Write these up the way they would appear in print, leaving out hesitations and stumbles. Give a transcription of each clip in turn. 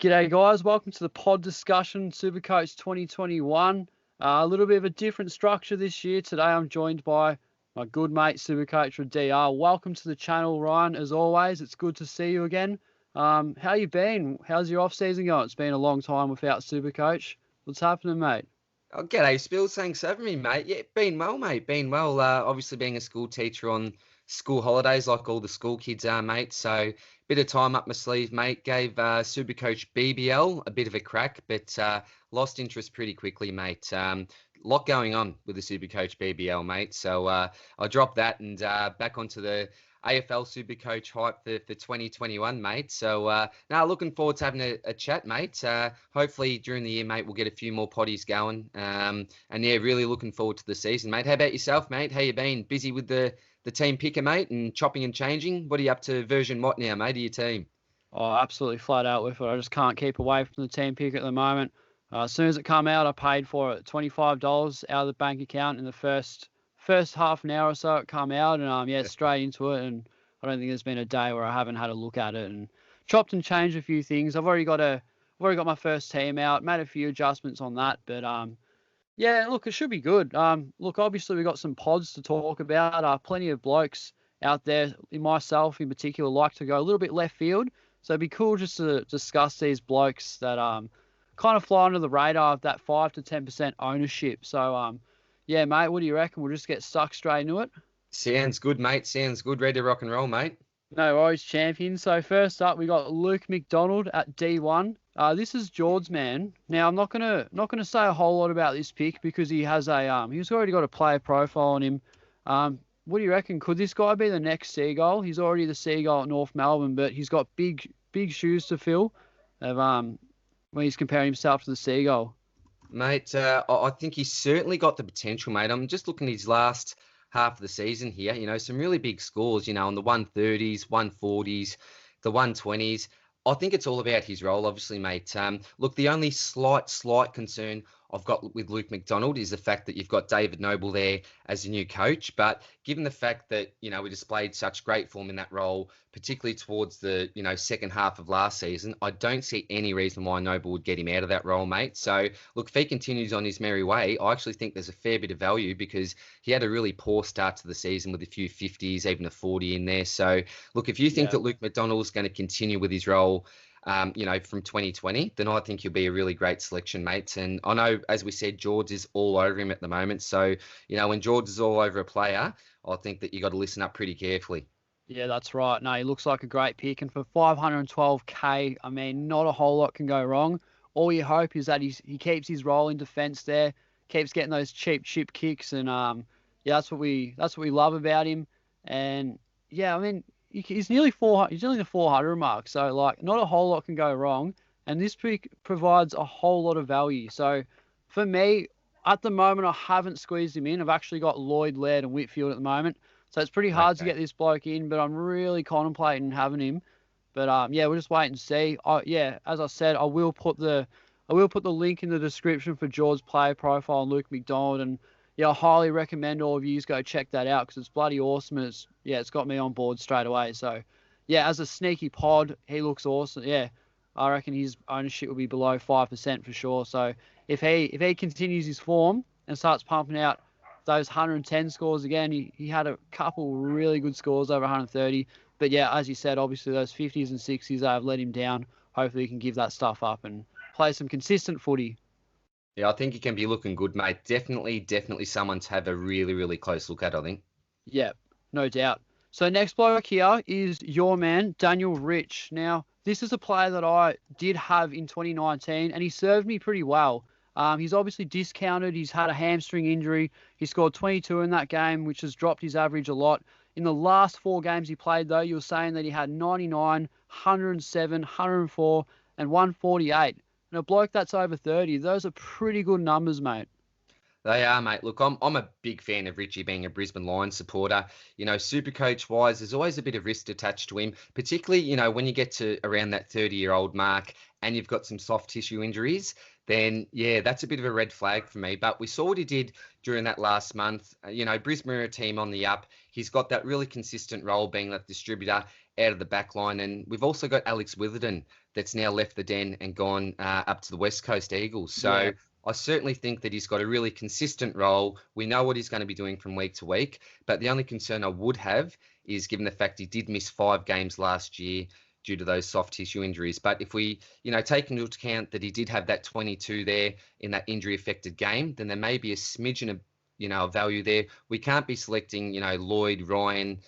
G'day guys, welcome to the pod discussion, Supercoach 2021. A little bit of a different structure this year. Today I'm joined by my good mate, Supercoach with DR. Welcome to the channel, Ryan. As always, it's good to see you again. How you been? How's your off-season going? It's been a long time without Supercoach. What's happening, mate? Oh, g'day, Spills. Thanks for having me, mate. Yeah, been well, mate. Been well. Obviously, being a school teacher on school holidays, like all the school kids are, mate. So, bit of time up my sleeve, mate. Gave Supercoach BBL a bit of a crack, but lost interest pretty quickly, mate. Lot going on with the Supercoach BBL, mate. So I dropped that and back onto the AFL Supercoach hype for 2021, mate. So now looking forward to having a chat, mate. Hopefully during the year, mate, we'll get a few more potties going. And yeah, really looking forward to the season, mate. How about yourself, mate? How you been? Busy with the team picker, mate, and chopping and changing? What are you up to version what now, mate, of your team? Oh, absolutely flat out with it. I just can't keep away from the team pick at the moment. As soon as it come out, I paid for it $25 out of the bank account in the first half an hour or so it come out, and yeah, straight into it. And I don't think there's been a day where I haven't had a look at it and chopped and changed a few things. I've already got my first team out, made a few adjustments on that, but yeah, look, it should be good. Look, obviously we've got some pods to talk about. Plenty of blokes out there, myself in particular, like to go a little bit left field. So it'd be cool just to discuss these blokes that kind of fly under the radar of that 5 to 10% ownership. So yeah, mate, what do you reckon? We'll just get stuck straight into it. Sounds good, mate. Sounds good. Ready to rock and roll, mate. No worries, champion. So first up, we got Luke McDonald at D1. This is Jords, man. Now I'm not gonna say a whole lot about this pick because he has he's already got a player profile on him. What do you reckon? Could this guy be the next Seagull? He's already the Seagull at North Melbourne, but he's got big shoes to fill. Of when he's comparing himself to the Seagull. Mate, I think he's certainly got the potential, mate. I'm just looking at his last half of the season here. Some really big scores, on the 130s, 140s, the 120s. I think it's all about his role, obviously, mate. Look, the only slight concern I've got with Luke McDonald is the fact that you've got David Noble there as a new coach. But given the fact that, we displayed such great form in that role, particularly towards the, second half of last season, I don't see any reason why Noble would get him out of that role, mate. So, look, if he continues on his merry way, I actually think there's a fair bit of value because he had a really poor start to the season with a few 50s, even a 40 in there. So, look, if you think that Luke McDonald's going to continue with his role, from 2020, then I think he'll be a really great selection, mate. And I know, as we said, Jords is all over him at the moment. So, when Jords is all over a player, I think that you got to listen up pretty carefully. Yeah, that's right. No, he looks like a great pick. And for 512K, I mean, not a whole lot can go wrong. All you hope is that he keeps his role in defence there, keeps getting those cheap chip kicks. And yeah, that's what we love about him. And yeah, I mean, he's nearly 400. He's nearly the 400 mark. So like, not a whole lot can go wrong. And this pick provides a whole lot of value. So for me, at the moment, I haven't squeezed him in. I've actually got Lloyd, Laird, and Whitfield at the moment. So it's pretty hard to get this bloke in, but I'm really contemplating having him. But yeah, we'll just wait and see. Yeah, as I said, I will put the link in the description for George's player profile and Luke McDonald. And yeah, I highly recommend all of you go check that out because it's bloody awesome. It's got me on board straight away. So yeah, as a sneaky pod, he looks awesome. Yeah, I reckon his ownership will be below 5% for sure. So if he continues his form and starts pumping out those 110 scores again, he had a couple really good scores over 130. But yeah, as you said, obviously those 50s and 60s have let him down. Hopefully he can give that stuff up and play some consistent footy. Yeah, I think he can be looking good, mate. Definitely someone to have a really, really close look at, I think. Yeah, no doubt. So next bloke here is your man, Daniel Rich. Now, this is a player that I did have in 2019, and he served me pretty well. He's obviously discounted. He's had a hamstring injury. He scored 22 in that game, which has dropped his average a lot. In the last 4 games he played, though, you were saying that he had 99, 107, 104, and 148. And a bloke that's over 30, those are pretty good numbers, mate. They are, mate. Look, I'm a big fan of Richie being a Brisbane Lions supporter. Supercoach wise, there's always a bit of risk attached to him, particularly, when you get to around that 30-year-old mark and you've got some soft tissue injuries, then yeah, that's a bit of a red flag for me. But we saw what he did during that last month. Brisbane are a team on the up. He's got that really consistent role being that distributor out of the back line. And we've also got Alex Witherden that's now left the Den and gone up to the West Coast Eagles. So Yeah. I certainly think that he's got a really consistent role. We know what he's going to be doing from week to week, but the only concern I would have is given the fact he did miss 5 games last year due to those soft tissue injuries. But if we, take into account that he did have that 22 there in that injury affected game, then there may be a smidgen of, a value there. We can't be selecting, Lloyd, Ryan,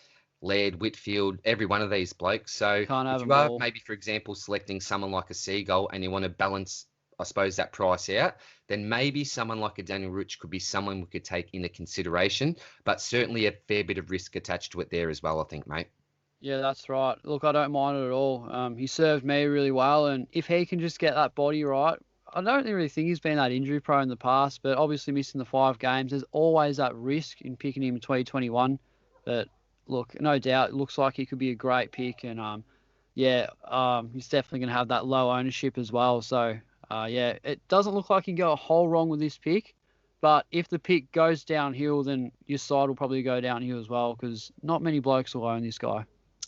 Laird, Whitfield, every one of these blokes. So Can't have if them you are all. maybe, for example, selecting someone like a Seagull and you want to balance, I suppose, that price out, then maybe someone like a Daniel Rich could be someone we could take into consideration, but certainly a fair bit of risk attached to it there as well, I think, mate. Yeah, that's right. Look, I don't mind it at all. He served me really well, and if he can just get that body right, I don't really think he's been that injury prone in the past, but obviously missing the 5 games, there's always that risk in picking him in 2021. But look, no doubt, it looks like he could be a great pick, and he's definitely going to have that low ownership as well. So it doesn't look like he can go a whole wrong with this pick. But if the pick goes downhill, then your side will probably go downhill as well, because not many blokes will own this guy.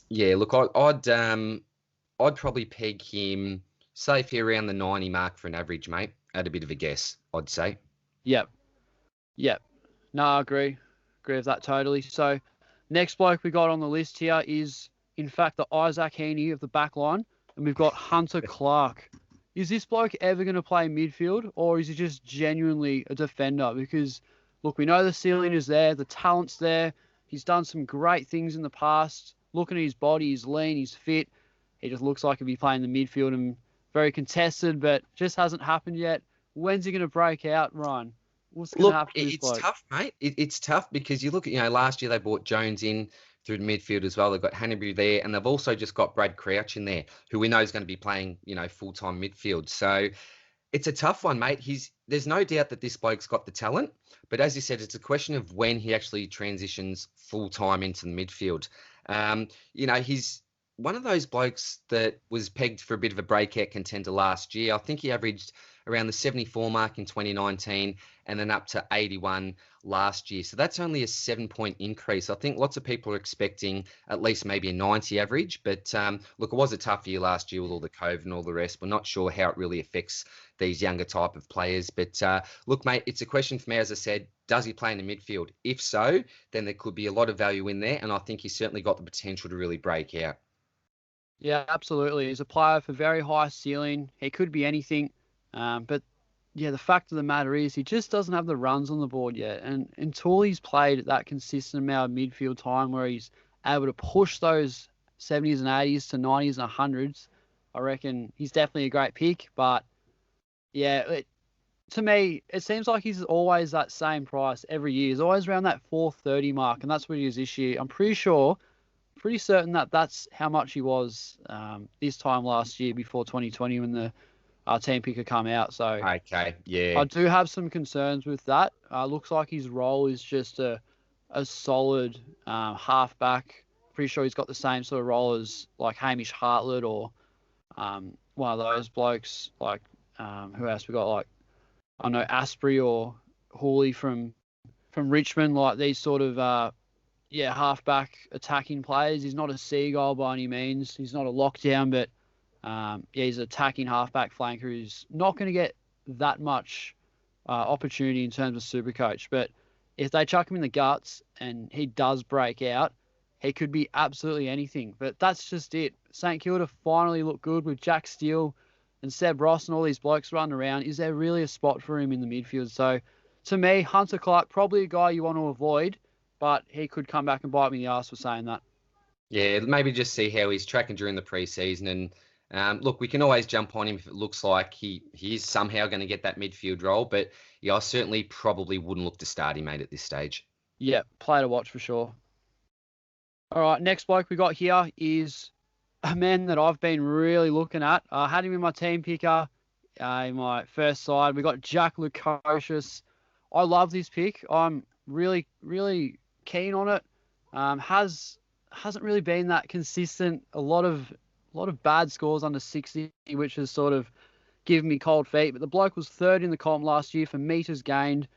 Yeah, look, I'd probably peg him safely around the 90 mark for an average, mate. At a bit of a guess, I'd say. Yep. Yep. No, I agree. Agree with that totally. So next bloke we got on the list here is, in fact, the Isaac Heaney of the back line. And we've got Hunter Clark. Is this bloke ever going to play midfield, or is he just genuinely a defender? Because, look, we know the ceiling is there. The talent's there. He's done some great things in the past. Looking at his body, he's lean, he's fit. He just looks like he'll be playing the midfield and very contested, but just hasn't happened yet. When's he going to break out, Ryan? What's going to Look, happen to this it's bloke? tough, mate. It's tough because you look at, last year they brought Jones in through the midfield as well. They've got Hanbury there, and they've also just got Brad Crouch in there, who we know is going to be playing, full-time midfield. So it's a tough one, mate. There's no doubt that this bloke's got the talent, but as you said, it's a question of when he actually transitions full-time into the midfield. He's one of those blokes that was pegged for a bit of a breakout contender last year. I think he averaged around the 74 mark in 2019 and then up to 81 last year. So that's only a 7-point increase. I think lots of people are expecting at least maybe a 90 average. But look, it was a tough year last year with all the COVID and all the rest. We're not sure how it really affects these younger type of players. But look, mate, it's a question for me, as I said, does he play in the midfield? If so, then there could be a lot of value in there. And I think he's certainly got the potential to really break out. Yeah, absolutely. He's a player with a very high ceiling. He could be anything. But yeah, the fact of the matter is he just doesn't have the runs on the board yet. And until he's played that consistent amount of midfield time where he's able to push those 70s and 80s to 90s and 100s, I reckon he's definitely a great pick. But yeah, to me, it seems like he's always that same price every year. He's always around that 430 mark, and that's what he is this year. I'm pretty certain that that's how much he was this time last year before 2020 when the team picker come out. So Okay, yeah. I do have some concerns with that. Looks like his role is just a solid halfback. Pretty sure he's got the same sort of role as like Hamish Hartlett or one of those blokes. Like who else we got? Like I know Asprey or Hawley from Richmond. Like these sort of halfback attacking players. He's not a seagull by any means. He's not a lockdown, but he's an attacking halfback flanker who's not going to get that much opportunity in terms of Supercoach. But if they chuck him in the guts and he does break out, he could be absolutely anything. But that's just it. St Kilda finally look good with Jack Steele and Seb Ross and all these blokes running around. Is there really a spot for him in the midfield? So to me, Hunter Clark, probably a guy you want to avoid, but he could come back and bite me in the ass for saying that. Yeah, maybe just see how he's tracking during the preseason. And look, we can always jump on him if it looks like he is somehow going to get that midfield role. But yeah, I certainly probably wouldn't look to start him, mate, at this stage. Yeah, play to watch for sure. All right, next bloke we got here is a man that I've been really looking at. I had him in my team picker in my first side. We got Jack Lukosius. I love this pick. I'm really, really keen on it. Hasn't really been that consistent. A lot of bad scores under 60, which has sort of given me cold feet. But the bloke was third in the comp last year for meters gained.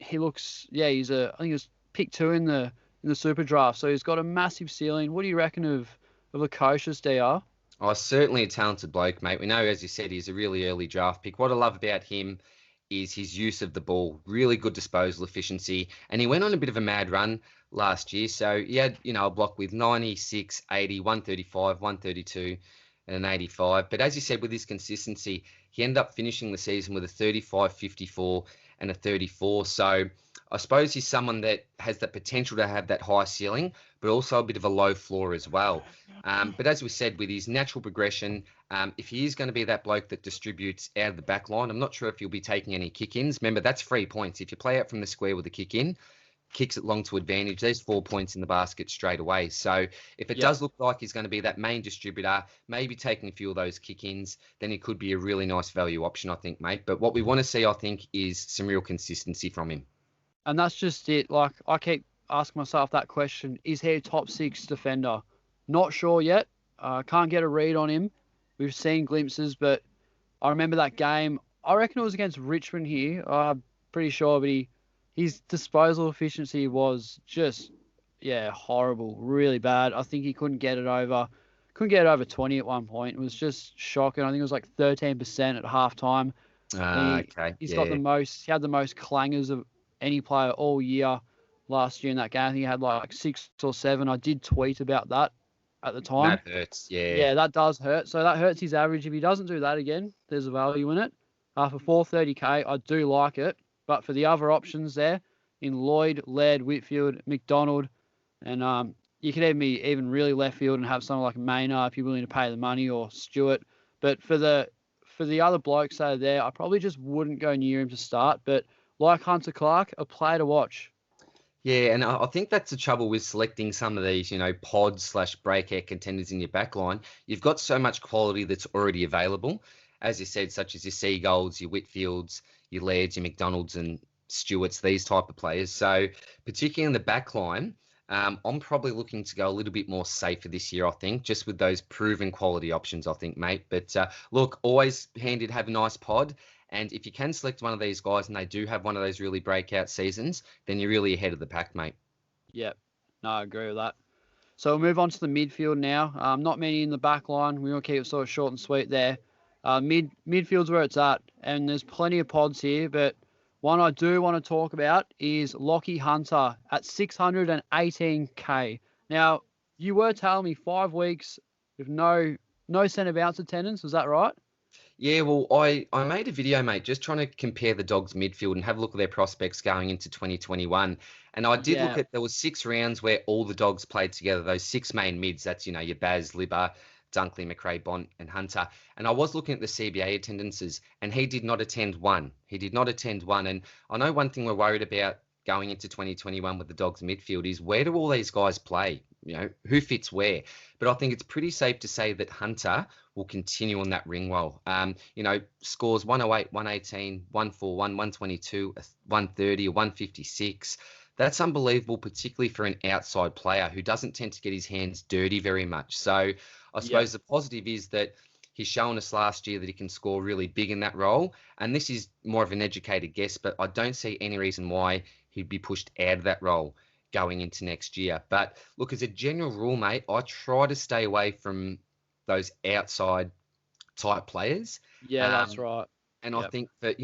He looks, I think he was pick 2 in the super draft. So he's got a massive ceiling. What do you reckon of Lukosius, DR? Oh, certainly a talented bloke, mate. We know, as you said, he's a really early draft pick. What I love about him is his use of the ball, really good disposal efficiency. And he went on a bit of a mad run last year. So he had, a block with 96, 80, 135, 132, and an 85. But as you said, with his consistency, he ended up finishing the season with a 35, 54, and a 34. So I suppose he's someone that has the potential to have that high ceiling, but also a bit of a low floor as well. But as we said, with his natural progression, if he is going to be that bloke that distributes out of the back line, I'm not sure if he'll be taking any kick-ins. Remember, that's 3 points. If you play out from the square with a kick-in, kicks it long to advantage, there's 4 points in the basket straight away. So if it does look like he's going to be that main distributor, maybe taking a few of those kick-ins, then he could be a really nice value option, I think, mate. But what we want to see, I think, is some real consistency from him. And that's just it. Like, I keep asking myself that question. Is he a top 6 defender? Not sure yet. Can't get a read on him. We've seen glimpses, but I remember that game. I reckon it was against Richmond here. I'm pretty sure, but his disposal efficiency was just, horrible, really bad. I think he couldn't get it over 20 at one point. It was just shocking. I think it was like 13% at halftime. Okay, He had the most clangers of any player all year last year in that game. I think he had like 6 or 7. I did tweet about that at the time. That hurts, yeah. Yeah, that does hurt. So that hurts his average. If he doesn't do that again, there's a value in it. For 430k, I do like it. But for the other options there, in Lloyd, Laird, Whitfield, McDonald, and you could even really left field and have someone like Maynard if you're willing to pay the money, or Stewart. But for the other blokes that are there, I probably just wouldn't go near him to start. But like Hunter Clark, a player to watch. Yeah, and I think that's the trouble with selecting some of these, pod/breakout contenders in your backline. You've got so much quality that's already available, as you said, such as your Seagulls, your Whitfields, your Lairds, your McDonalds, and Stewarts, these type of players. So particularly in the backline, I'm probably looking to go a little bit more safer this year, I think, just with those proven quality options, I think, mate. But look, always handy to have a nice pod. And if you can select one of these guys and they do have one of those really breakout seasons, then you're really ahead of the pack, mate. Yep. No, I agree with that. So we'll move on to the midfield now. Not many in the back line. We want to keep it sort of short and sweet there. Midfield's where it's at, and there's plenty of pods here, but one I do want to talk about is Lockie Hunter at 618k. Now, you were telling me 5 weeks with no centre bounce attendance. Was that right? Yeah, well, I made a video, mate, just trying to compare the Dogs midfield and have a look at their prospects going into 2021. And I did look at, there was 6 rounds where all the Dogs played together, those 6 main mids. That's, your Baz, Libba, Dunkley, McRae, Bont, and Hunter. And I was looking at the CBA attendances, and he did not attend one. And I know one thing we're worried about going into 2021 with the Dogs midfield is, where do all these guys play? Who fits where? But I think it's pretty safe to say that Hunter will continue on that ring roll. Scores 108, 118, 141, 122, 130, 156. That's unbelievable, particularly for an outside player who doesn't tend to get his hands dirty very much. So I suppose the positive is that he's shown us last year that he can score really big in that role. And this is more of an educated guess, but I don't see any reason why he'd be pushed out of that role going into next year. But look, as a general rule, mate, I try to stay away from those outside type players. Yeah, that's right. And I think that,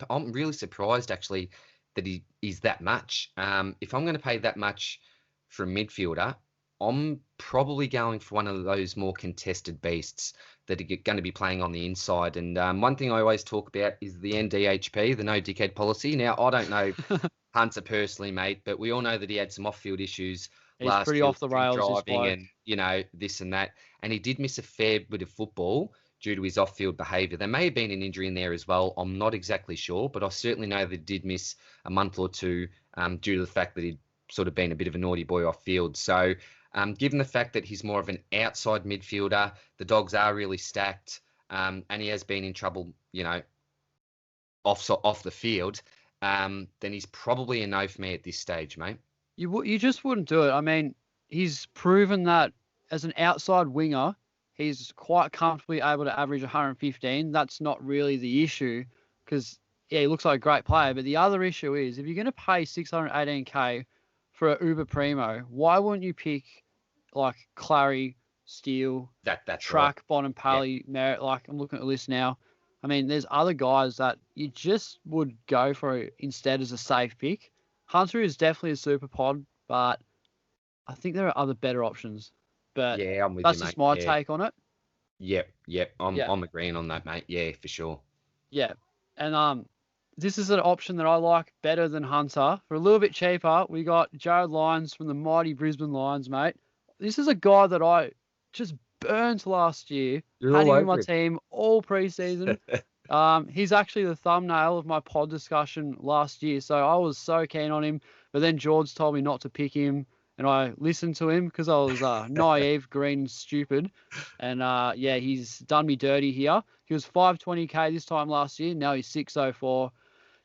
I'm really surprised actually that he is that much. If I'm going to pay that much for a midfielder, I'm probably going for one of those more contested beasts that are going to be playing on the inside. And one thing I always talk about is the NDHP, the no dickhead policy. Now, I don't know Hunter personally, mate, but we all know that he had some off-field issues last pretty year, off the rails, driving and this and that. And he did miss a fair bit of football due to his off-field behaviour. There may have been an injury in there as well. I'm not exactly sure, but I certainly know that he did miss a month or two due to the fact that he'd sort of been a bit of a naughty boy off-field. So given the fact that he's more of an outside midfielder, the Dogs are really stacked, and he has been in trouble, off the field, then he's probably a no for me at this stage, mate. You just wouldn't do it. I mean, he's proven that as an outside winger, he's quite comfortably able to average 115. That's not really the issue, because, he looks like a great player. But the other issue is, if you're going to pay 618k for an Uber Primo, why wouldn't you pick like Clary, Steele, That's right. Track, Bonampally, Merritt. Like, I'm looking at the list now. I mean, there's other guys that you just would go for instead as a safe pick. Hunter is definitely a super pod, but I think there are other better options. But Yeah, I'm with you, that's just mate. my Yeah. take on it. Yep. I'm Yeah, I'm agreeing on that, mate. Yeah, for sure. yeah. And this is an option that I like better than Hunter. For a little bit cheaper, we got Jared Lyons from the mighty Brisbane Lions, mate. This is a guy that I just burnt last year. You're Had all him in my over him. team all preseason. He's actually the thumbnail of my pod discussion last year, so I was so keen on him. But then Jords told me not to pick him, and I listened to him because I was naive, green, stupid. And yeah, he's done me dirty here. He was 520k this time last year. Now he's 604.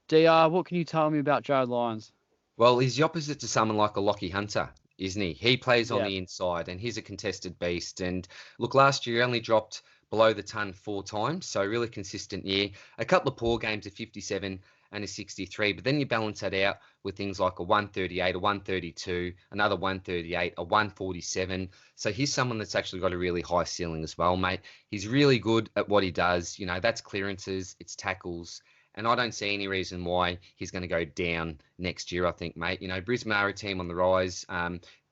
DR, what can you tell me about Jared Lyons? Well, he's the opposite to someone like a Lockie Hunter, isn't he? He plays on Yeah, the inside and he's a contested beast. And look, last year he only dropped below the ton 4 times, so really consistent year. A couple of poor games, a 57 and a 63, but then you balance that out with things like a 138, a 132, another 138, a 147. So he's someone that's actually got a really high ceiling as well, mate. He's really good at what he does. That's clearances, it's tackles. And I don't see any reason why he's going to go down next year, I think, mate. Brisbane are a team on the rise.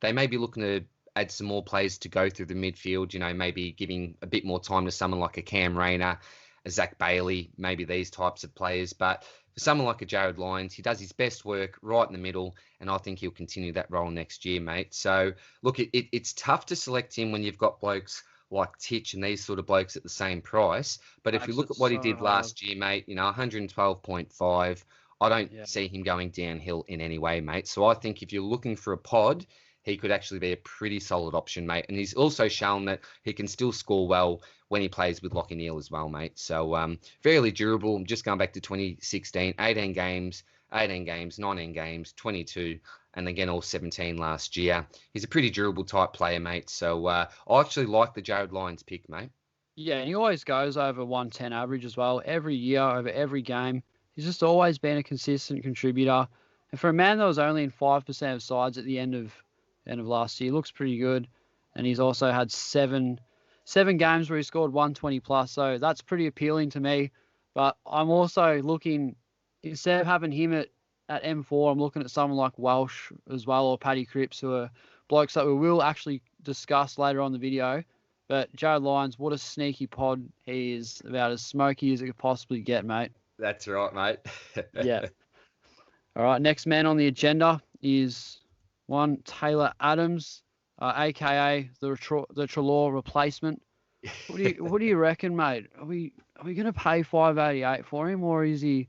They may be looking to add some more players to go through the midfield, maybe giving a bit more time to someone like a Cam Rayner, a Zach Bailey, maybe these types of players. But for someone like a Jared Lyons, he does his best work right in the middle, and I think he'll continue that role next year, mate. So, look, it's tough to select him when you've got blokes like Titch and these sort of blokes at the same price. But if you makes look it at what he so did hard. last year, mate, 112.5, I don't Yeah. see him going downhill in any way, mate. So I think if you're looking for a pod, he could actually be a pretty solid option, mate. And he's also shown that he can still score well when he plays with Lachie Neale as well, mate. So fairly durable. I'm just going back to 2016, 18 games, 19 games, 22, and again all 17 last year. He's a pretty durable type player, mate. So I actually like the Jared Lyons pick, mate. Yeah, and he always goes over 110 average as well, every year, over every game. He's just always been a consistent contributor. And for a man that was only in 5% of sides at the end of last year, looks pretty good. And he's also had seven games where he scored 120 plus, so that's pretty appealing to me. But I'm also looking, instead of having him at M4, I'm looking at someone like Welsh as well, or Paddy Cripps, who are blokes that we will actually discuss later on in the video. But Jared Lyons, what a sneaky pod. He is about as smoky as it could possibly get, mate. That's right, mate. Yeah. All right. Next man on the agenda is one Taylor Adams, aka the Trelaw replacement. What do you reckon, mate? Are we going to pay 588 for him, or is he?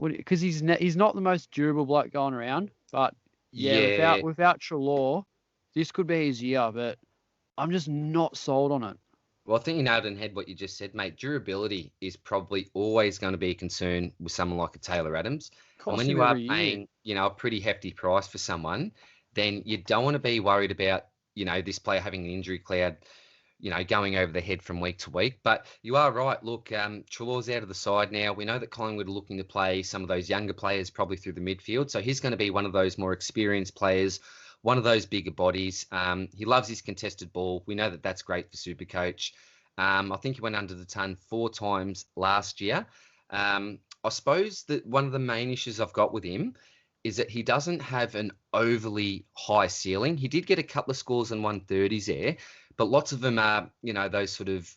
Because he's not the most durable bloke going around. But yeah, Yeah. without Trelaw, this could be his year. But I'm just not sold on it. Well, I think you nailed it in the head what you just said, mate. Durability is probably always going to be a concern with someone like a Taylor Adams. And when Costs him you are every year. paying, a pretty hefty price for someone, then you don't want to be worried about, this player having an injury cloud, going over the head from week to week. But you are right. Look, Trelaw's out of the side now. We know that Collingwood are looking to play some of those younger players probably through the midfield. So he's going to be one of those more experienced players, one of those bigger bodies. He loves his contested ball. We know that that's great for Supercoach. I think he went under the ton 4 times last year. I suppose that one of the main issues I've got with him is that he doesn't have an overly high ceiling. He did get a couple of scores in 130s there, but lots of them are, those sort of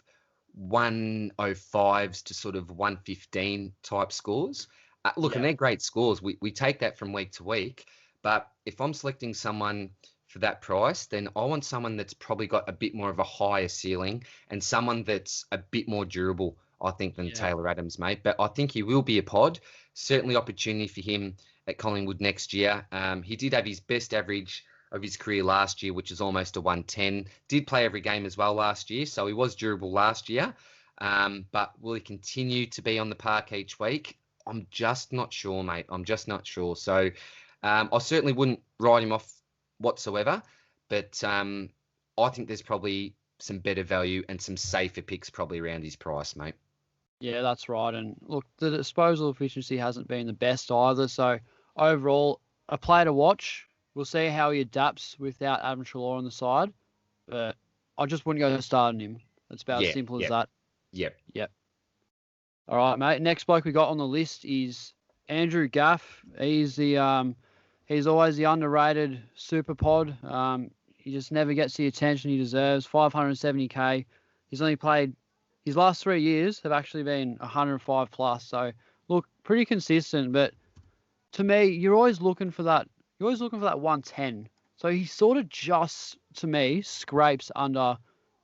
105s to sort of 115 type scores. Look, and Yeah. they're great scores. We take that from week to week. But if I'm selecting someone for that price, then I want someone that's probably got a bit more of a higher ceiling and someone that's a bit more durable, I think, than Yeah. Taylor Adams, mate. But I think he will be a pod. Certainly opportunity for him at Collingwood next year. He did have his best average of his career last year, which is almost a 110. Did play every game as well last year, so he was durable last year. But will he continue to be on the park each week? I'm just not sure, mate. I'm just not sure. So I certainly wouldn't write him off whatsoever, but I think there's probably some better value and some safer picks probably around his price, mate. Yeah, that's right. And look, the disposal efficiency hasn't been the best either. So overall, a player to watch. We'll see how he adapts without Adam Treloar on the side. But I just wouldn't go to starting him. It's about as Yeah, simple as yeah, that. yep. Yep. All right, mate. Next bloke we got on the list is Andrew Gaff. He's always the underrated super pod. He just never gets the attention he deserves. 570k. He's only played his last 3 years have actually been 105 plus. So look, pretty consistent. But to me, you're always looking for that. You're always looking for that 110. So he sort of just, to me, scrapes under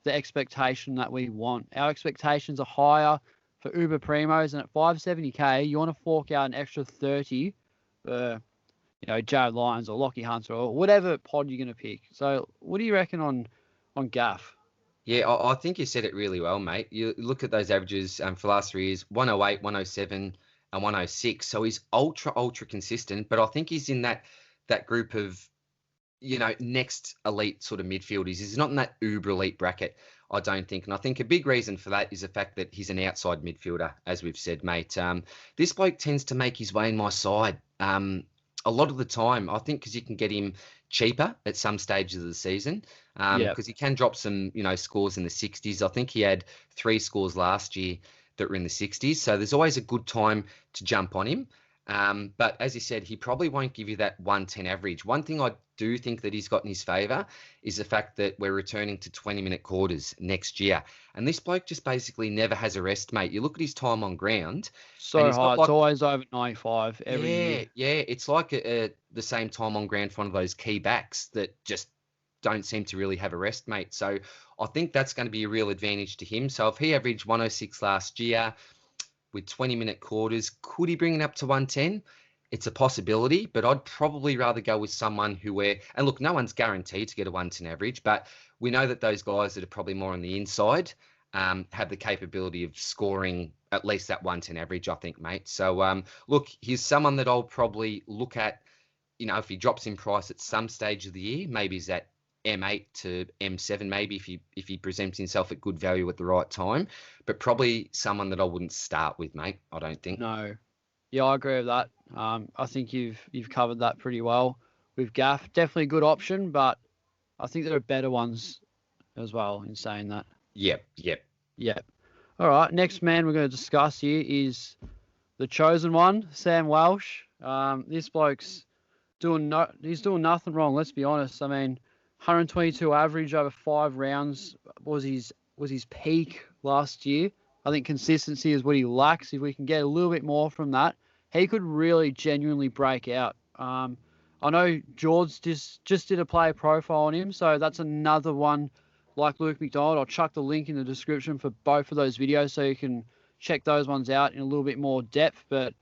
the expectation that we want. Our expectations are higher for Uber Primos, and at 570k, you want to fork out an extra 30 for, Jared Lyons or Lockie Hunter or whatever pod you're going to pick. So what do you reckon on Gaff? Yeah, I think you said it really well, mate. You look at those averages for the last 3 years, 108, 107, and 106. So he's ultra consistent, but I think he's in that group of, next elite sort of midfielders. He's not in that uber elite bracket, I don't think. And I think a big reason for that is the fact that he's an outside midfielder, as we've said, mate. This bloke tends to make his way in my side a lot of the time, I think, because you can get him cheaper at some stages of the season Yeah. because he can drop some, scores in the 60s. I think he had 3 scores last year that were in the 60s. So there's always a good time to jump on him. But as you said, he probably won't give you that 110 average. One thing I do think that he's got in his favour is the fact that we're returning to 20-minute quarters next year. And this bloke just basically never has a rest, mate. You look at his time on ground. So high. It's always over 95 every year. Yeah. It's like the same time on ground for one of those key backs that just don't seem to really have a rest, mate. So I think that's going to be a real advantage to him. So if he averaged 106 last year with 20-minute quarters, could he bring it up to 110? It's a possibility, but I'd probably rather go with someone and look, no one's guaranteed to get a 110 average, but we know that those guys that are probably more on the inside have the capability of scoring at least that 110 average, I think, mate. So look, he's someone that I'll probably look at, if he drops in price at some stage of the year, maybe he's at M8 to M7, maybe if he presents himself at good value at the right time, but probably someone that I wouldn't start with, mate. I don't think. No. Yeah, I agree with that. I think you've covered that pretty well with Gaff. Definitely a good option, but I think there are better ones as well in saying that. Yep. Yep. All right. Next man we're going to discuss here is the chosen one, Sam Welsh. This bloke's he's doing nothing wrong. Let's be honest. I mean, 122 average over 5 rounds was his peak last year. I think consistency is what he lacks. If we can get a little bit more from that, he could really genuinely break out. I know Jords just did a player profile on him, so that's another one like Luke McDonald. I'll chuck the link in the description for both of those videos so you can check those ones out in a little bit more depth. But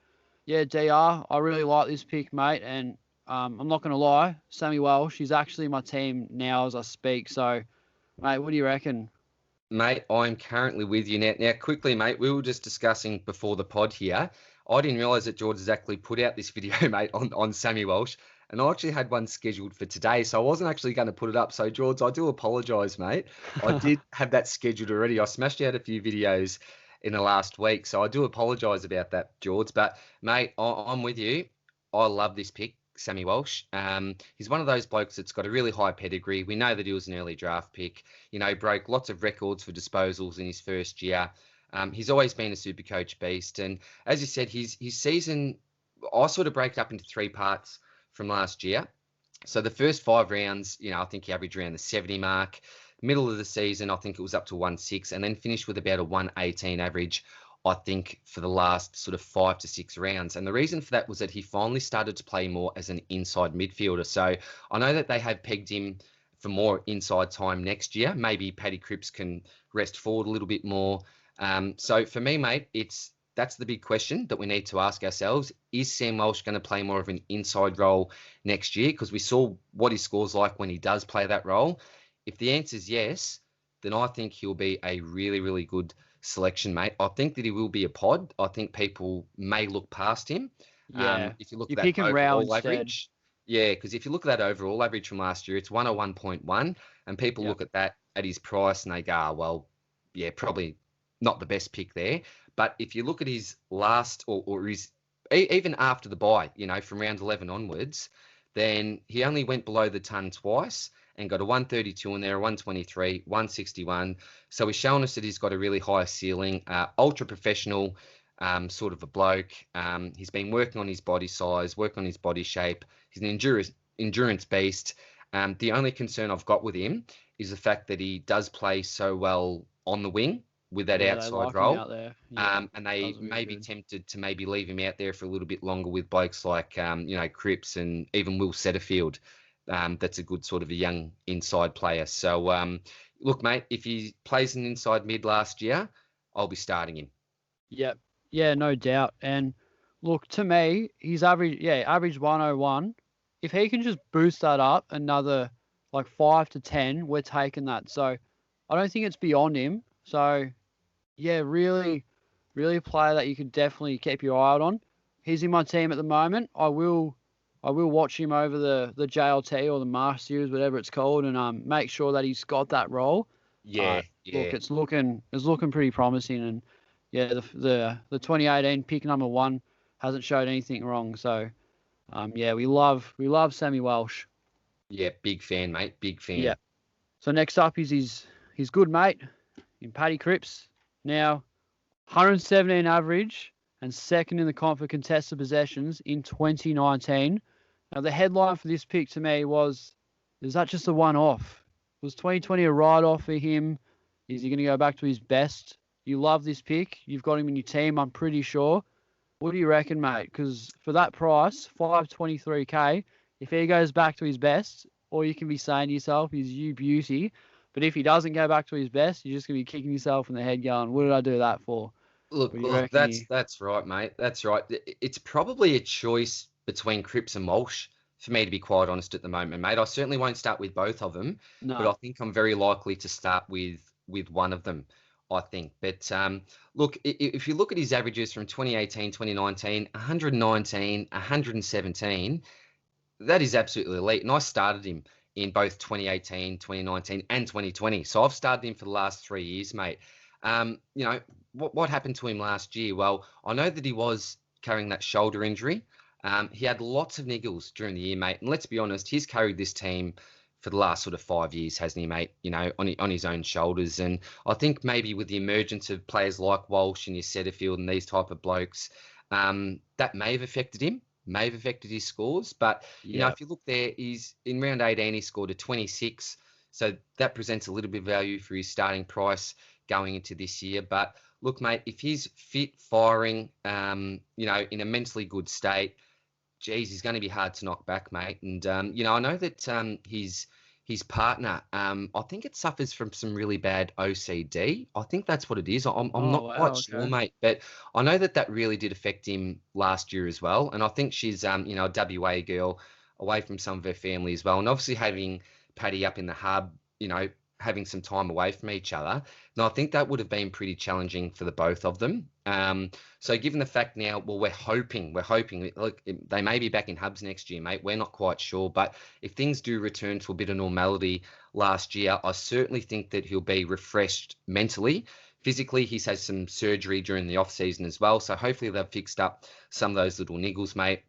yeah, DR, I really like this pick, mate, and I'm not going to lie, Sammy Welsh, he's actually my team now as I speak. So, mate, what do you reckon? Mate, I'm currently with you now. Now, quickly, mate, we were just discussing before the pod here. I didn't realise that George has actually put out this video, mate, on Sammy Welsh. And I actually had one scheduled for today, so I wasn't actually going to put it up. So, George, I do apologise, mate. I did have that scheduled already. I smashed out a few videos in the last week, so I do apologise about that, George. But, mate, I'm with you. I love this pick. Sammy Welsh. He's one of those blokes that's got a really high pedigree. We know that he was an early draft pick. Broke lots of records for disposals in his first year. He's always been a Supercoach beast. And as you said, his season, I sort of break it up into 3 parts from last year. So the first 5 rounds, I think he averaged around the 70 mark. Middle of the season, I think it was up to 106, and then finished with about a 118 average, I think, for the last sort of 5 to 6 rounds. And the reason for that was that he finally started to play more as an inside midfielder. So I know that they have pegged him for more inside time next year. Maybe Paddy Cripps can rest forward a little bit more. So for me, mate, that's the big question that we need to ask ourselves. Is Sam Welsh going to play more of an inside role next year? Because we saw what he scores like when he does play that role. If the answer is yes, then I think he'll be a really, really good selection, mate. I think that he will be a pod. I think people may look past him. Yeah. If you look You're at that picking Rao overall instead. average. Yeah, because if you look at that overall average from last year, it's 101.1, and people look at that at his price and they go, well, yeah, probably not the best pick there. But if you look at his last or his even after the bye, from round 11 onwards, then he only went below the ton twice and got a 132 in there, a 123, 161. So he's shown us that he's got a really high ceiling, ultra professional sort of a bloke. He's been working on his body size, working on his body shape. He's an endurance beast. The only concern I've got with him is the fact that he does play so well on the wing with that Yeah, they outside like him role. out there. Yeah, And they does look may be good. tempted to maybe leave him out there for a little bit longer with blokes like, Cripps and even Will Setterfield. That's a good sort of a young inside player. So, look, mate, if he plays an inside mid last year, I'll be starting him. Yep. Yeah, no doubt. And look, to me, he's average 101. If he can just boost that up another like 5 to 10, we're taking that. So I don't think it's beyond him. So yeah, really, really a player that you could definitely keep your eye out on. He's in my team at the moment. I will watch him over the JLT or the Master Series, whatever it's called, and make sure that he's got that role. Yeah, Look, yeah. it's looking pretty promising, and yeah, the 2018 pick number one hasn't showed anything wrong. So yeah, we love Sammy Welsh. Yeah, big fan, mate. Big Yeah. fan. So next up is his good mate in Paddy Cripps. Now 117 average and second in the comp for contested possessions in 2019. Now, the headline for this pick to me was, is that just a one-off? Was 2020 a write-off for him? Is he going to go back to his best? You love this pick. You've got him in your team, I'm pretty sure. What do you reckon, mate? Because for that price, 523K, if he goes back to his best, all you can be saying to yourself is you beauty. But if he doesn't go back to his best, you're just going to be kicking yourself in the head going, what did I do that for? Look, What do you look, reckon here? that's right, mate. That's right. It's probably a choice between Cripps and Walsh for me, to be quite honest, at the moment, mate. I certainly won't start with both of them, but No. I think I'm very likely to start with one of them, I think. But look, if you look at his averages from 2018, 2019, 119, 117, that is absolutely elite. And I started him in both 2018, 2019, and 2020. So I've started him for the last 3 years, mate. What happened to him last year? Well, I know that he was carrying that shoulder injury. He had lots of niggles during the year, mate. And let's be honest, he's carried this team for the last sort of 5 years, hasn't he, mate? On his own shoulders. And I think maybe with the emergence of players like Walsh and your Setterfield and these type of blokes, that may have affected him, may have affected his scores. But, Yeah. if you look there, he's in round 18, he scored a 26. So that presents a little bit of value for his starting price going into this year. But look, mate, if he's fit, firing, in a mentally good state, geez, he's going to be hard to knock back, mate. And I know that his partner, I think it suffers from some really bad OCD. I think that's what it is. I'm Oh, not quite wow. sure, Okay. mate, but I know that really did affect him last year as well. And I think she's a WA girl, away from some of her family as well, and obviously having Paddy up in the hub, having some time away from each other. And I think that would have been pretty challenging for the both of them. So given the fact now, well, we're hoping, look, they may be back in hubs next year, mate. We're not quite sure, but if things do return to a bit of normality last year, I certainly think that he'll be refreshed mentally. Physically, he's had some surgery during the off season as well, so hopefully they've fixed up some of those little niggles, mate.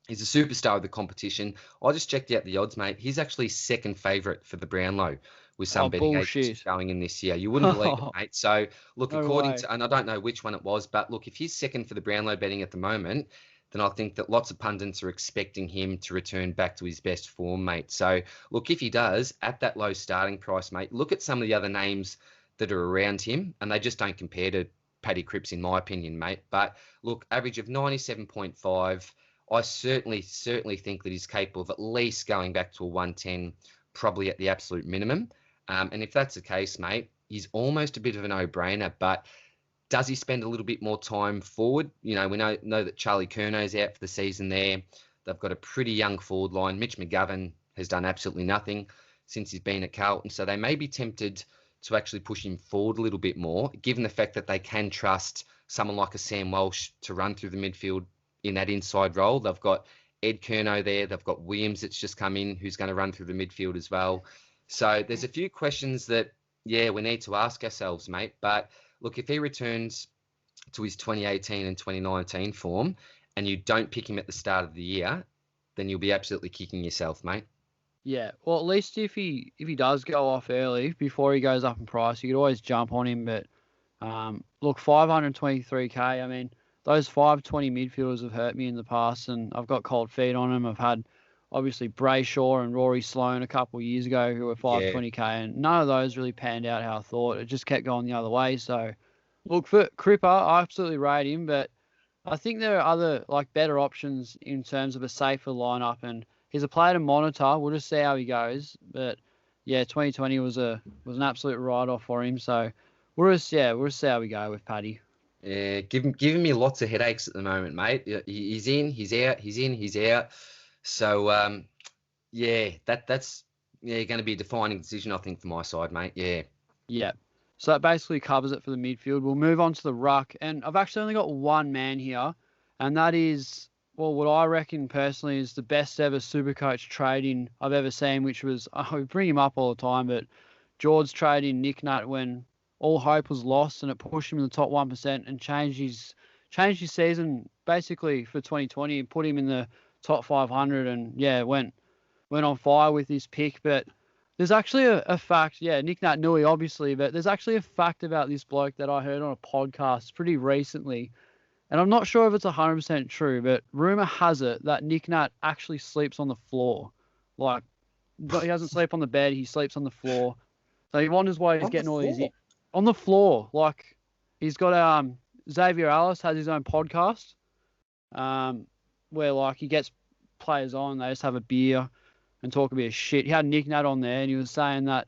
He's a superstar of the competition. I just checked out the odds, mate. He's actually second favourite for the Brownlow with Oh, some betting agencies bullshit. going in this year. You wouldn't believe it, mate. So, look, No according way. to, and I don't know which one it was, but look, if he's second for the Brownlow betting at the moment, then I think that lots of pundits are expecting him to return back to his best form, mate. So, look, if he does, at that low starting price, mate, look at some of the other names that are around him, and they just don't compare to Paddy Cripps, in my opinion, mate. But look, average of 97.5. I certainly think that he's capable of at least going back to a 110, probably at the absolute minimum. And if that's the case, mate, he's almost a bit of a no-brainer. But does he spend a little bit more time forward? We know that Charlie Curnow's out for the season there. They've got a pretty young forward line. Mitch McGovern has done absolutely nothing since he's been at Carlton. So they may be tempted to actually push him forward a little bit more, given the fact that they can trust someone like a Sam Walsh to run through the midfield in that inside role. They've got Ed Curnow there. They've got Williams that's just come in, who's going to run through the midfield as well. So there's a few questions that, yeah, we need to ask ourselves, mate. But look, if he returns to his 2018 and 2019 form and you don't pick him at the start of the year, then you'll be absolutely kicking yourself, mate. Yeah, well, at least if he does go off early before he goes up in price, you could always jump on him. But look, 523k. I mean, those 520 midfielders have hurt me in the past, and I've got cold feet on them. I've had obviously Brayshaw and Rory Sloane a couple of years ago who were Yeah. 520k, and none of those really panned out how I thought. It just kept going the other way. So, look, for Cripper, I absolutely rate him, but I think there are other better options in terms of a safer lineup, and he's a player to monitor. We'll just see how he goes. But yeah, 2020 was an absolute write-off for him. So we'll just see how we go with Paddy. Yeah, giving me lots of headaches at the moment, mate. He's in, he's out, he's in, he's out. So yeah, that's going to be a defining decision, I think, for my side, mate. Yeah. Yeah. So that basically covers it for the midfield. We'll move on to the ruck, and I've actually only got one man here, and that is, well, what I reckon personally is the best ever Supercoach trade-in I've ever seen, which was, I bring him up all the time, but Jords trade-in Nick Nat when all hope was lost, and it pushed him in the top 1% and changed his season basically for 2020 and put him in the top 500, and yeah, went on fire with his pick. But there's actually a fact, yeah, Nick Nat Nui, obviously, but there's actually a fact about this bloke that I heard on a podcast pretty recently, and I'm not sure if it's 100% true, but rumor has it that Nick Nat actually sleeps on the floor. Like, he doesn't sleep on the bed, he sleeps on the floor. So he wonders why he's On the getting all these... floor? On the floor. Like, he's got, Xavier Alice has his own podcast, where, he gets players on, they just have a beer and talk a bit of shit. He had Nick Nat on there, and he was saying that,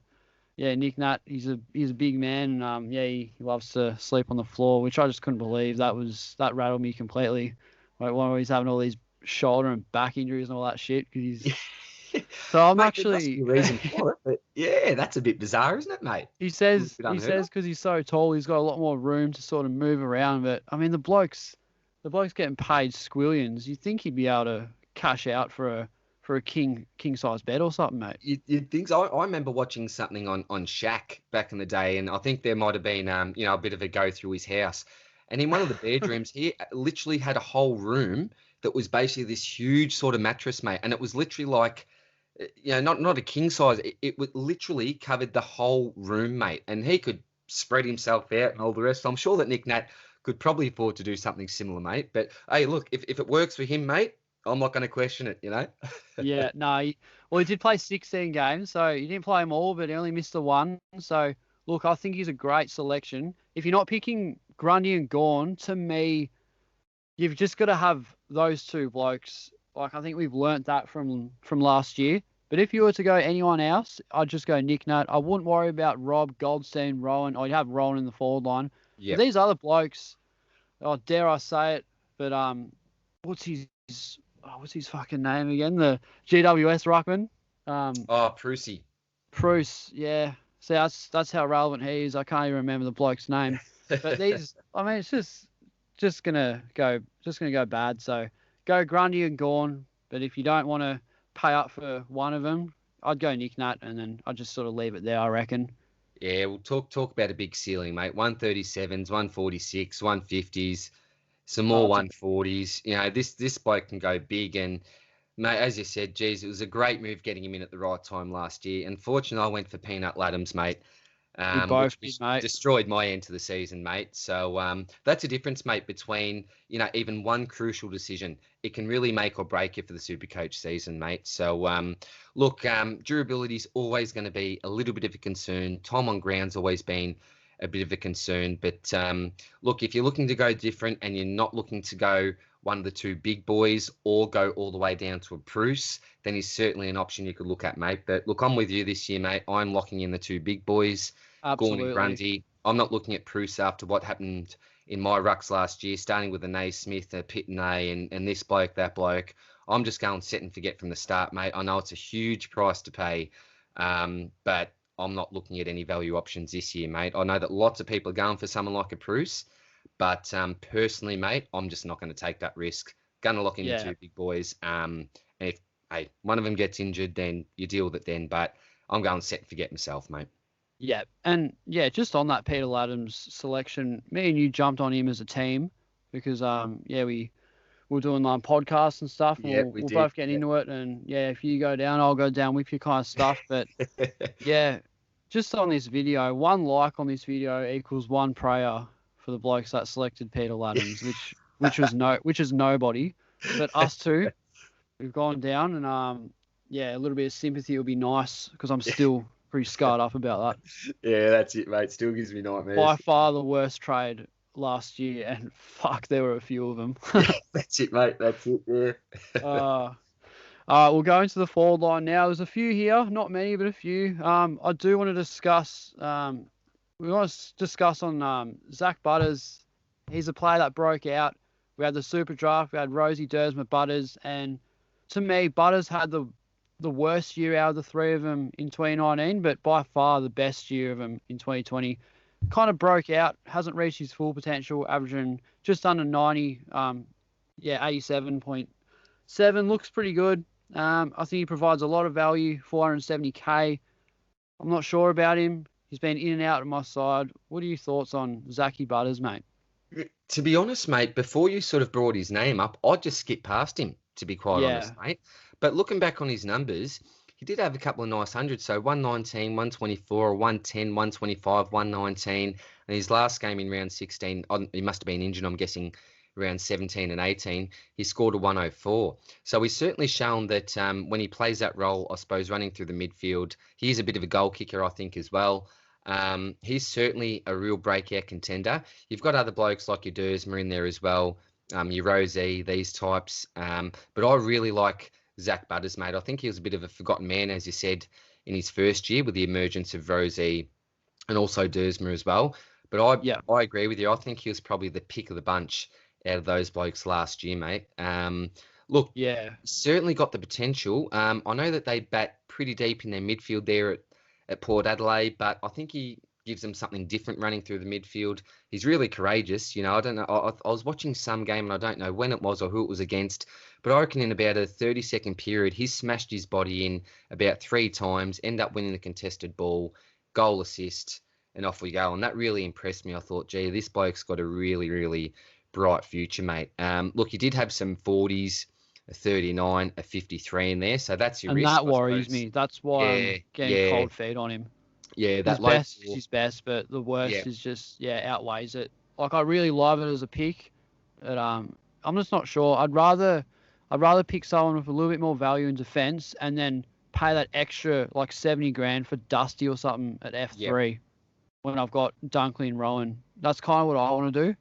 yeah, Nick Nat, he's a big man, and yeah, he loves to sleep on the floor, which I just couldn't believe. That rattled me completely. Like, when he's having all these shoulder and back injuries and all that shit, because he's. So I'm Mate, actually. there must be a reason for it, but yeah, that's a bit bizarre, isn't it, mate? He says Unheard of. because he's so tall, he's got a lot more room to sort of move around. But I mean, the bloke's getting paid squillions. You think he'd be able to cash out for a king size bed or something, mate? You'd think so. I remember watching something on Shaq back in the day, and I think there might have been a bit of a go through his house, and in one of the bedrooms, he literally had a whole room that was basically this huge sort of mattress, mate, and it was literally like, not a king size. It would literally covered the whole room, mate, and he could spread himself out and all the rest. So I'm sure that Nick Nat could probably afford to do something similar, mate. But hey, look, if it works for him, mate, I'm not going to question it, Yeah, no. He did play 16 games, so he didn't play them all, but he only missed the one. So, look, I think he's a great selection. If you're not picking Grundy and Gawn, to me, you've just got to have those two blokes. Like, I think we've learnt that from last year. But if you were to go anyone else, I'd just go Nick Nat. I wouldn't worry about Rob, Goldstein, Rowan. I'd have Rowan in the forward line. Yeah. But these other blokes, dare I say it, but what's his fucking name again? The GWS ruckman. Prusy. Bruce, yeah. See, that's how relevant he is. I can't even remember the bloke's name. But these, I mean, it's just gonna go bad. So go Grundy and Gawn. But if you don't want to pay up for one of them, I'd go Nick Nat, and then I'd just sort of leave it there, I reckon. Yeah, we'll talk about a big ceiling, mate. 137s, 146, 150s, some more 140s. This bloke can go big, and mate, as you said, geez, it was a great move getting him in at the right time last year. Unfortunately, I went for Peanut Laddams, mate. We both which did, mate. destroyed my end to the season, mate. So that's a difference, mate, between even one crucial decision. It can really make or break you for the Supercoach season, mate. So look, durability is always going to be a little bit of a concern. Time on ground's always been a bit of a concern. But look, if you're looking to go different and you're not looking to go one of the two big boys or go all the way down to a Bruce, then he's certainly an option you could look at, mate. But look, I'm with you this year, mate. I'm locking in the two big boys. Absolutely. Gawn and Grundy. I'm not looking at Bruce after what happened in my rucks last year, starting with a Naismith, a Pitney, and this bloke, that bloke. I'm just going set and forget from the start, mate. I know it's a huge price to pay, but I'm not looking at any value options this year, mate. I know that lots of people are going for someone like a Bruce, but personally, mate, I'm just not going to take that risk. Going to lock in the two big boys. And if one of them gets injured, then you deal with it then. But I'm going set and forget myself, mate. Yeah, and yeah, just on that Peter Laddams selection, me and you jumped on him as a team because we we're doing podcasts and stuff, and Yeah, we we'll did. both get into it. And yeah, if you go down, I'll go down with you kind of stuff. But yeah, just on this video, one like on this video equals one prayer for the blokes that selected Peter Laddams, which is nobody, but us two, we've gone down, and yeah, a little bit of sympathy would be nice because I'm still pretty scarred up about that. Yeah, that's it, mate. Still gives me By nightmares. far the worst trade last year, and fuck, there were a few of them. Yeah, that's it, mate. That's it. Yeah. We'll go into the forward line now. There's a few here, not many, but a few. I do want to discuss. We want to discuss on Zach Butters. He's a player that broke out. We had the super draft. We had Rosie Dersma Butters, and to me, Butters had the worst year out of the three of them in 2019, but by far the best year of them in 2020. Kind of broke out, hasn't reached his full potential, averaging just under 90. 87.7 looks pretty good. I think he provides a lot of value, 470k. I'm not sure about him. He's been in and out of my side. What are your thoughts on Zachy Butters, mate? To be honest, mate, before you sort of brought his name up, I'd just skip past him, to be quite honest, mate. But looking back on his numbers, he did have a couple of nice hundreds. So 119, 124, 110, 125, 119. And his last game in round 16, he must have been injured, I'm guessing, around 17 and 18, he scored a 104. So he's certainly shown that when he plays that role, I suppose, running through the midfield, he is a bit of a goal kicker, I think, as well. He's certainly a real breakout contender. You've got other blokes like your Dersma in there as well, your Rosie, these types. But I really like Zach Butters, mate. I think he was a bit of a forgotten man, as you said, in his first year with the emergence of Rosie and also Dersma as well. But I agree with you. I think he was probably the pick of the bunch out of those blokes last year, mate. Look, certainly got the potential. I know that they bat pretty deep in their midfield there at Port Adelaide, but I think he gives them something different running through the midfield. He's really courageous. You know, I don't know. I was watching some game and I don't know when it was or who it was against, but I reckon in about a 30-second period, he smashed his body in about 3 times, end up winning the contested ball, goal assist, and off we go. And that really impressed me. I thought, gee, this bloke's got a really, really bright future, mate. Look, he did have some 40s, a 39, a 53 in there, so that's your risk. And that worries me. That's why I'm getting cold feet on him. Yeah, that his best is his best, but the worst is just outweighs it. Like, I really love it as a pick, but I'm just not sure. I'd rather pick someone with a little bit more value in defence and then pay that extra like 70 grand for Dusty or something at F3 when I've got Dunkley and Rowan. That's kind of what I want to do,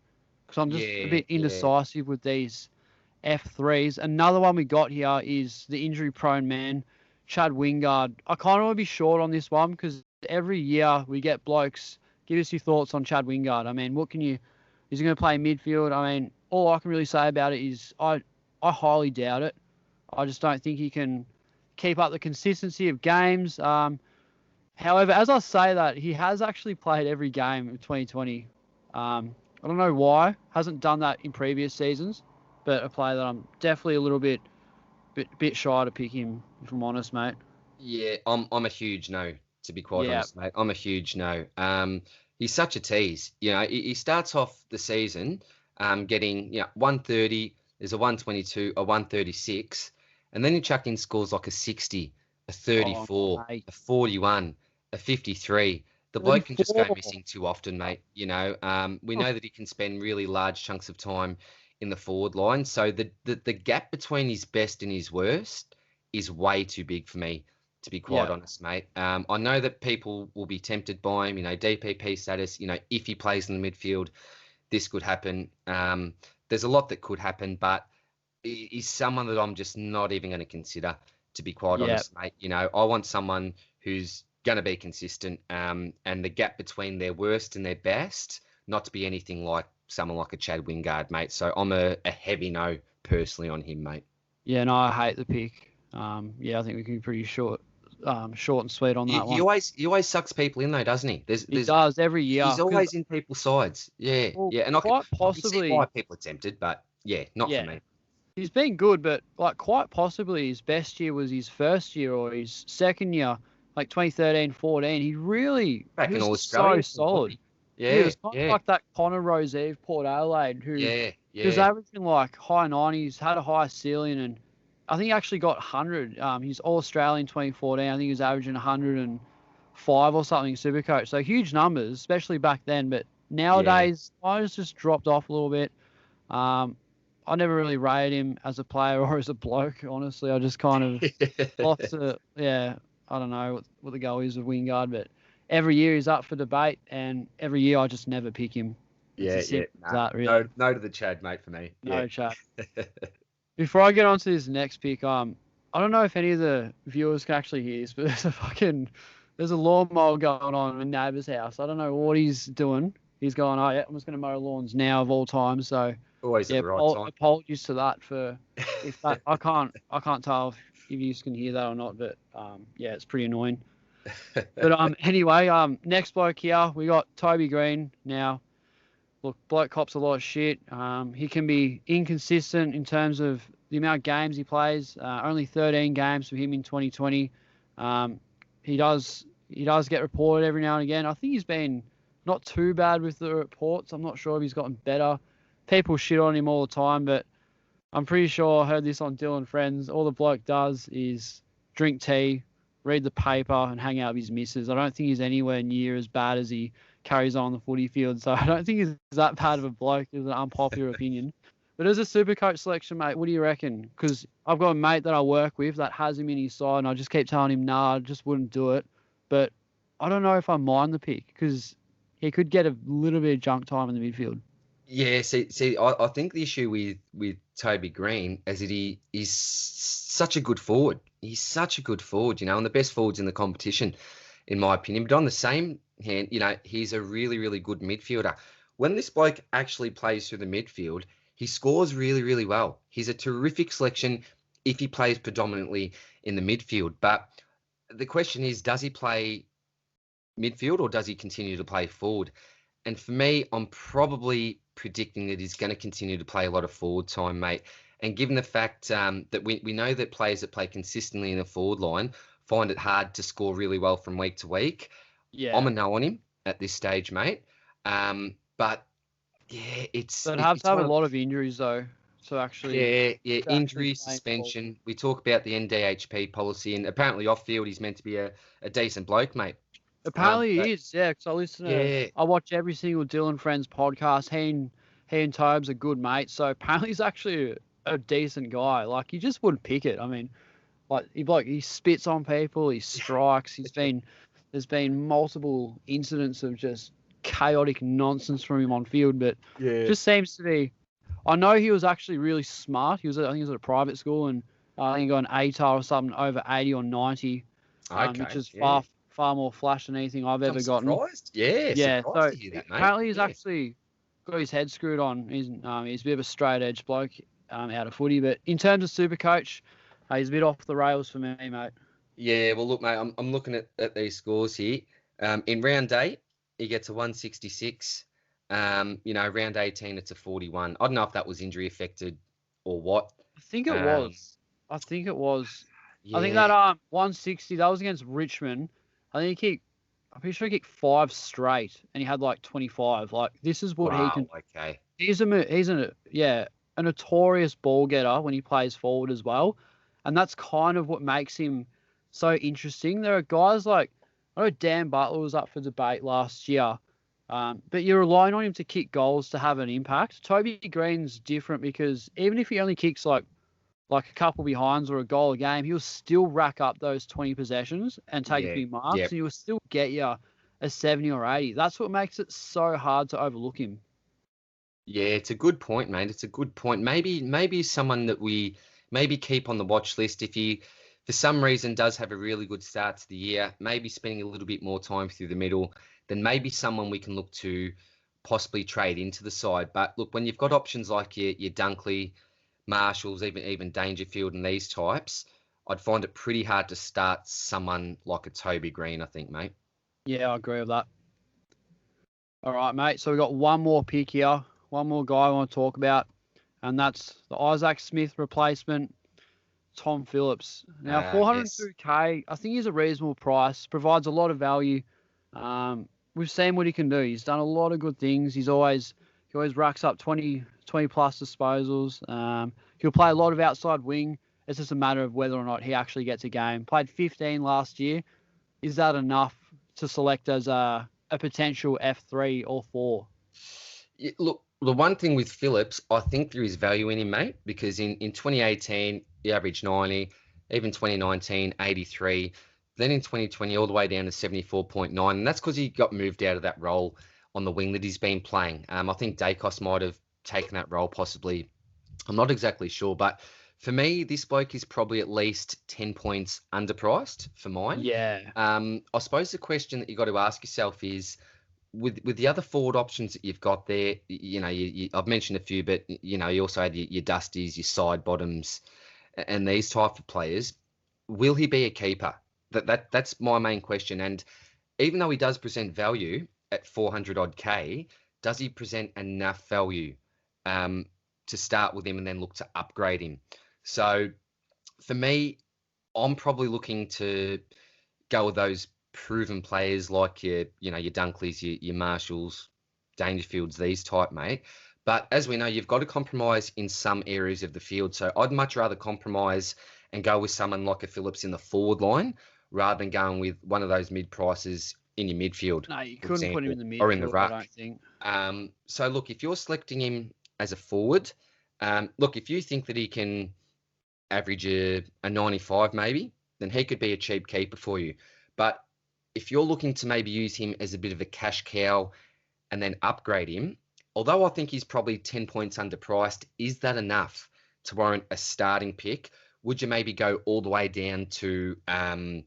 because I'm just a bit indecisive with these F3s. Another one we got here is the injury-prone man, Chad Wingard. I kind of want to be short on this one because every year we get blokes. Give us your thoughts on Chad Wingard. I mean, is he going to play midfield? I mean, all I can really say about it is I highly doubt it. I just don't think he can keep up the consistency of games. However, as I say that, he has actually played every game in 2020. I don't know why. Hasn't done that in previous seasons, but a player that I'm definitely a little bit shy to pick him, if I'm honest, mate. Yeah, I'm a huge no, to be quite honest, mate. I'm a huge no. He's such a tease. You know, he starts off the season getting 130, there's a 122, a 136, and then you chuck in scores like a 60, a 34, a 41, a 53. The bloke can just go missing too often, mate. You know, we know that he can spend really large chunks of time in the forward line. So the gap between his best and his worst is way too big for me, to be quite honest, mate. I know that people will be tempted by him, you know, DPP status, you know, if he plays in the midfield, this could happen. There's a lot that could happen, but he's someone that I'm just not even going to consider, to be quite honest, mate. You know, I want someone who's going to be consistent, and the gap between their worst and their best not to be anything like someone like a Chad Wingard, mate. So I'm a heavy no personally on him, mate. Yeah, no, I hate the pick. I think we can be pretty short and sweet on that one. He always sucks people in though, doesn't he? He does every year. He's always in people's sides. Yeah, and I can see why people are tempted, but not for me. He's been good, but like quite possibly his best year was his first year or his second year, like 2013-14. He was so solid. Yeah, he was kind of like that Connor Roseve, Port Adelaide, who He was Yeah. averaging like high 90s, had a high ceiling, and I think he actually got 100. He's All Australian 2014. I think he was averaging 105 or something Supercoach. So huge numbers, especially back then. But Yeah. nowadays, I just dropped off a little bit. I never really rated him as a player or as a bloke. Honestly, I just kind of lost to, yeah, I don't know what the goal is with Wingard, but every year he's up for debate, and every year I just never pick him. It's Yeah, as yeah. simple as Nah, that, really. no to the Chad, mate, for me. Yeah. No chat. Before I get on to this next pick, I don't know if any of the viewers can actually hear this, but there's a lawnmower going on in neighbour's house. I don't know what he's doing. He's going, oh yeah, I'm just going to mow lawns now of all time. So Always at yeah, the right time. apologies to that for if that I can't tell if you can hear that or not, but yeah, it's pretty annoying. But anyway, next bloke here we got Toby Green now. Look, bloke cops a lot of shit. He can be inconsistent in terms of the amount of games he plays. Only 13 games for him in 2020. He does get reported every now and again. I think he's been not too bad with the reports. I'm not sure if he's gotten better. People shit on him all the time, but I'm pretty sure I heard this on Dylan Friends. All the bloke does is drink tea, read the paper, and hang out with his missus. I don't think he's anywhere near as bad as he carries on the footy field. So I don't think he's that bad of a bloke. Is an unpopular opinion. But as a Supercoach selection, mate, what do you reckon? Because I've got a mate that I work with that has him in his side, and I just keep telling him, nah, I just wouldn't do it. But I don't know if I mind the pick because he could get a little bit of junk time in the midfield. Yeah, I think the issue with Toby Green is that he is such a good forward. He's such a good forward, and the best forwards in the competition, in my opinion. But on the same hand, he's a really, really good midfielder. When this bloke actually plays through the midfield, he scores really, really well. He's a terrific selection if he plays predominantly in the midfield. But the question is, does he play midfield or does he continue to play forward? And for me, I'm probably predicting that he's going to continue to play a lot of forward time, mate. And given the fact that we know that players that play consistently in the forward line find it hard to score really well from week to week, Yeah. I'm a no on him at this stage, mate. But yeah, So it'd have to have a lot of injuries though. So actually, yeah, injury, suspension. We talk about the NDHP policy, and apparently off field he's meant to be a decent bloke, mate. Apparently he is, yeah. Because I listen to, I watch every single Dylan Friends podcast. He and Tobe's a good mate, so apparently he's actually a decent guy. Like you just wouldn't pick it. I mean, he spits on people, he strikes. There's been multiple incidents of just chaotic nonsense from him on field, but just seems to be. I know he was actually really smart. I think he was at a private school, and I think he got an ATAR or something over 80 or 90, which is far more flash than anything I've ever gotten. Surprised. Yeah. So to hear that, mate. apparently he's actually got his head screwed on. He's a bit of a straight edge bloke out of footy, but in terms of Supercoach, he's a bit off the rails for me, mate. Yeah, well, look, mate, I'm looking at these scores here. In round 8, he gets a 166. Round 18, it's a 41. I don't know if that was injury affected or what. I think it was. Yeah. I think that 160, that was against Richmond. I'm pretty sure he kicked 5 straight, and he had like 25. Like this is what he can. Okay. He's a notorious ball getter when he plays forward as well, and that's kind of what makes him so interesting. There are guys like, I know Dan Butler was up for debate last year, but you're relying on him to kick goals to have an impact. Toby Green's different because even if he only kicks like a couple behinds or a goal a game, he'll still rack up those 20 possessions and take a few marks, and he'll still get you a 70 or 80. That's what makes it so hard to overlook him. Yeah, it's a good point, mate. It's a good point. Maybe someone that we maybe keep on the watch list if he, for some reason, does have a really good start to the year, maybe spending a little bit more time through the middle, then maybe someone we can look to possibly trade into the side. But look, when you've got options like your Dunkley, Marshalls, even Dangerfield and these types, I'd find it pretty hard to start someone like a Toby Green, I think, mate. Yeah, I agree with that. All right, mate. So we've got one more pick here, one more guy I want to talk about, and that's the Isaac Smith replacement, Tom Phillips. Now, 402K, I think he's a reasonable price, provides a lot of value. We've seen what he can do. He's done a lot of good things. He's always He always racks up 20 plus disposals. He'll play a lot of outside wing. It's just a matter of whether or not he actually gets a game. Played 15 last year. Is that enough to select as a potential F3 or 4? Look, the one thing with Phillips, I think there is value in him, mate, because in 2018, he averaged 90, even 2019, 83. Then in 2020, all the way down to 74.9. And that's because he got moved out of that role on the wing that he's been playing. I think Dacos might have taken that role possibly. I'm not exactly sure. But for me, this bloke is probably at least 10 points underpriced for mine. Yeah. I suppose the question that you got to ask yourself is, with the other forward options that you've got there, I've mentioned a few, but you also had your Dusties, your side bottoms, and these type of players. Will he be a keeper? That's my main question. And even though he does present value at 400 odd K, does he present enough value to start with him and then look to upgrade him? So for me, I'm probably looking to go with those proven players like your Dunkleys, your Marshalls, Dangerfields, these type, mate. But as we know, you've got to compromise in some areas of the field. So I'd much rather compromise and go with someone like a Phillips in the forward line rather than going with one of those mid prices in your midfield. No, you couldn't put him in the midfield, or in the ruck. I don't think. So look, if you're selecting him as a forward, look, if you think that he can average a 95 maybe, then he could be a cheap keeper for you. But if you're looking to maybe use him as a bit of a cash cow and then upgrade him, although I think he's probably 10 points underpriced, is that enough to warrant a starting pick? Would you maybe go all the way down to a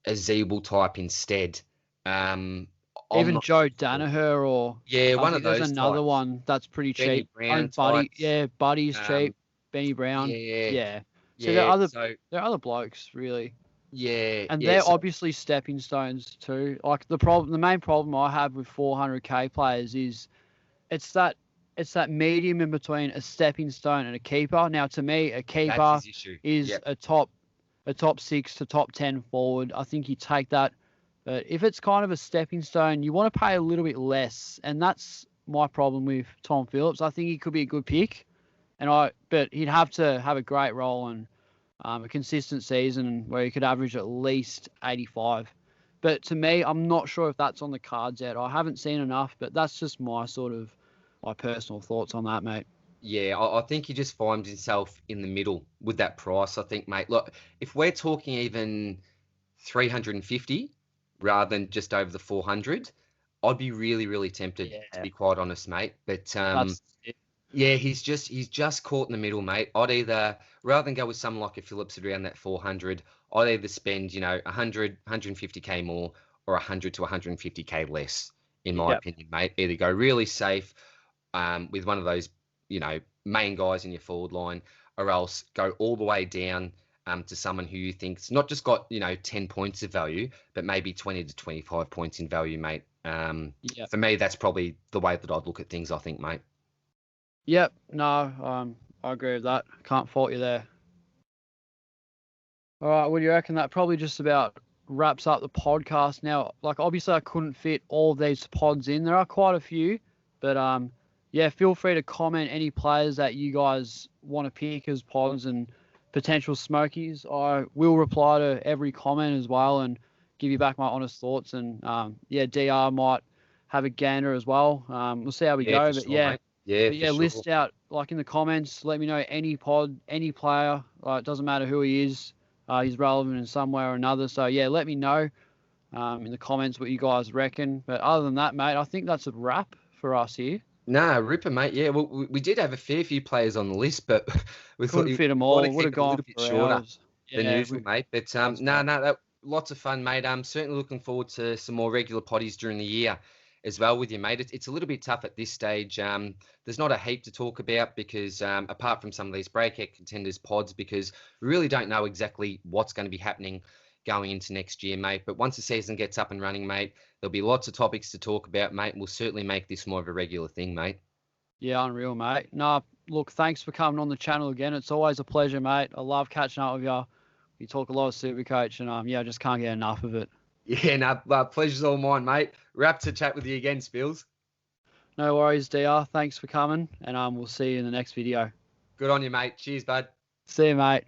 Zeeble type instead? Even Joe Danaher or one of those. There's another types. One that's pretty Benny cheap. Brown Buddy, Buddy's cheap. Benny Brown. Yeah. So there are other blokes really. Yeah. And they're obviously stepping stones too. Like the main problem I have with 400k players is it's that medium in between a stepping stone and a keeper. Now to me, a keeper is a top 6 to top 10 forward. I think you take that. But if it's kind of a stepping stone, you want to pay a little bit less. And that's my problem with Tom Phillips. I think he could be a good pick. But he'd have to have a great role and a consistent season where he could average at least 85. But to me, I'm not sure if that's on the cards yet. I haven't seen enough, but that's just my personal thoughts on that, mate. Yeah, I think he just finds himself in the middle with that price. I think, mate, look, if we're talking even 350 rather than just over the 400, I'd be really, really tempted, to be quite honest, mate. But he's just caught in the middle, mate. I'd either, rather than go with someone like a Phillips around that 400, I'd either spend 100, 150k more or 100 to 150k less, in my opinion, mate. Either go really safe with one of those main guys in your forward line, or else go all the way down to someone who you think's not just got 10 points of value, but maybe 20 to 25 points in value, mate. For me, that's probably the way that I'd look at things, I think, mate. Yep. No, I agree with that. Can't fault you there. All right. What do you reckon? That probably just about wraps up the podcast. Now, obviously I couldn't fit all of these pods in. There are quite a few, but feel free to comment any players that you guys want to pick as pods and potential smokies. I will reply to every comment as well and give you back my honest thoughts. And DR might have a gander as well. We'll see how we go. But sure, mate. List out in the comments. Let me know any pod, any player. It doesn't matter who he is. He's relevant in some way or another. So let me know in the comments what you guys reckon. But other than that, mate, I think that's a wrap for us here. Nah, ripper, mate. Yeah, well, we did have a fair few players on the list, but we couldn't fit them all. Would have gone a little bit shorter than usual, mate. But that lots of fun, mate. I'm certainly looking forward to some more regular potties during the year as well with you, mate. It's a little bit tough at this stage. There's not a heap to talk about because apart from some of these breakout contenders pods, because we really don't know exactly what's going to be happening going into next year, mate. But once the season gets up and running, mate, there'll be lots of topics to talk about, mate. And we'll certainly make this more of a regular thing, mate. Yeah, unreal, mate. No, look, thanks for coming on the channel again. It's always a pleasure, mate. I love catching up with you. You talk a lot of Supercoach, and I just can't get enough of it. Yeah, pleasure's all mine, mate. Wrap to chat with you again, Spills. No worries, DR. Thanks for coming, and we'll see you in the next video. Good on you, mate. Cheers, bud. See you, mate.